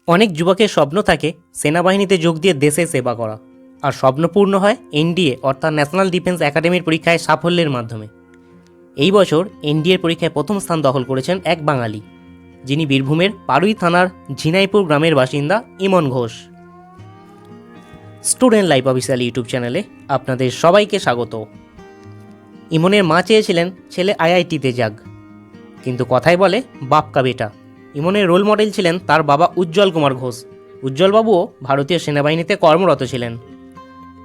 অনেক যুবকের স্বপ্ন থাকে সেনাবাহিনীতে যোগ দিয়ে দেশের সেবা করা, আর স্বপ্ন পূর্ণ হয় এনডিএ অর্থাৎ ন্যাশনাল ডিফেন্স একাডেমির পরীক্ষায় সাফল্যের মাধ্যমে। এই বছর এনডিএর পরীক্ষায় প্রথম স্থান দখল করেছেন এক বাঙালি, যিনি বীরভূমের পাড়ুই থানার ঝিনাইপুর গ্রামের বাসিন্দা Emon Ghosh. Student life official YouTube চ্যানেলে আপনাদের সবাইকে স্বাগত। ইমনের মা চেয়েছিলেন ছেলে আইআইটিতে যাক, কিন্তু কথাই বলে বাপ কা বেটা। ইমনের রোল মডেল ছিলেন তার বাবা উজ্জ্বল কুমার ঘোষ। উজ্জ্বলবাবুও ভারতীয় সেনাবাহিনীতে কর্মরত ছিলেন।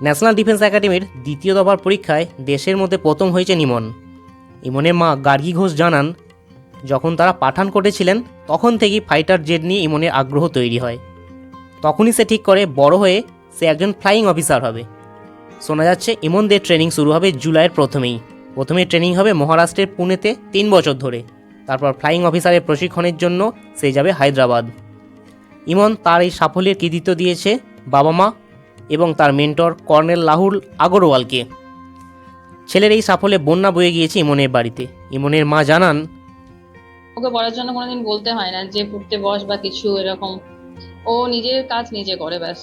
ন্যাশনাল ডিফেন্স একাডেমির দ্বিতীয় দফার পরীক্ষায় দেশের মধ্যে প্রথম হয়েছেন ইমন। ইমনের মা গার্গী ঘোষ জানান, যখন তারা পাঠানকোটে ছিলেন তখন থেকেই ফাইটার জেট নিয়ে ইমনের আগ্রহ তৈরি হয়। তখনই সে ঠিক করে বড় হয়ে সে একজন ফ্লাইং অফিসার হবে। শোনা যাচ্ছে ইমনদের ট্রেনিং শুরু হবে জুলাইয়ের প্রথমে ট্রেনিং হবে মহারাষ্ট্রের পুনেতে 3 বছর ধরে। তারপর ফ্লাইং অফিসারের প্রশিক্ষণের জন্য সে যাবে হায়দ্রাবাদ। ইমন তার এই সাফল্যের কৃতিত্ব দিয়েছে বাবা মা এবং তার মেন্টর কর্নেল রাহুল আগরওয়ালকে। ছেলের এই সাফল্যে বন্যা বয়ে গিয়েছে ইমনের বাড়িতে। ইমনের মা জানান, ওকে পড়ার জন্য কোনোদিন বলতে হয় না যে পড়তে বস বা কিছু এরকম। ও নিজের কাজ নিজে করে, ব্যাস।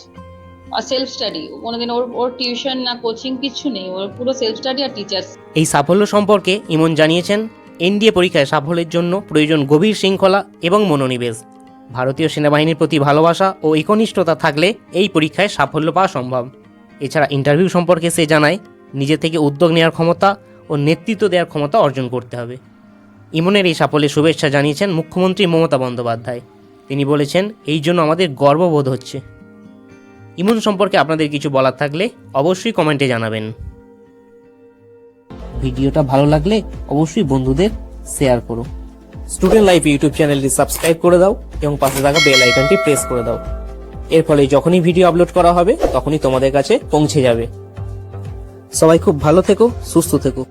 আর সেলফ স্টাডি, কোনোদিন ওর টিউশন না কোচিং কিছু নেই, ওর পুরো সেলফ স্টাডি আর টিচার্স। এই সাফল্য সম্পর্কে ইমন জানিয়েছেন, এনডিএ পরীক্ষায় সাফল্যের জন্য প্রয়োজন গভীর শৃঙ্খলা এবং মনোনিবেশ। ভারতীয় সেনাবাহিনীর প্রতি ভালোবাসা ও একনিষ্ঠতা থাকলে এই পরীক্ষায় সাফল্য পাওয়া সম্ভব। এছাড়া ইন্টারভিউ সম্পর্কে সে জানায়, নিজে থেকে উদ্যোগ নেওয়ার ক্ষমতা ও নেতৃত্ব দেওয়ার ক্ষমতা অর্জন করতে হবে। ইমনের এই সাফল্যে শুভেচ্ছা জানিয়েছেন মুখ্যমন্ত্রী মমতা বন্দ্যোপাধ্যায়। তিনি বলেছেন, এই জন্য আমাদের গর্ববোধ হচ্ছে। ইমন সম্পর্কে আপনাদের কিছু বলার থাকলে অবশ্যই কমেন্টে জানাবেন। ভিডিওটা ভালো লাগলে অবশ্যই বন্ধুদের শেয়ার করো। স্টুডেন্ট লাইফ ইউটিউব চ্যানেলটি সাবস্ক্রাইব করে দাও এবং পাশে থাকা বেল আইকনটি প্রেস করে দাও। এর ফলে যখনই ভিডিও আপলোড করা হবে তখনই তোমাদের কাছে পৌঁছে যাবে। সবাই খুব ভালো থেকো, সুস্থ থেকো।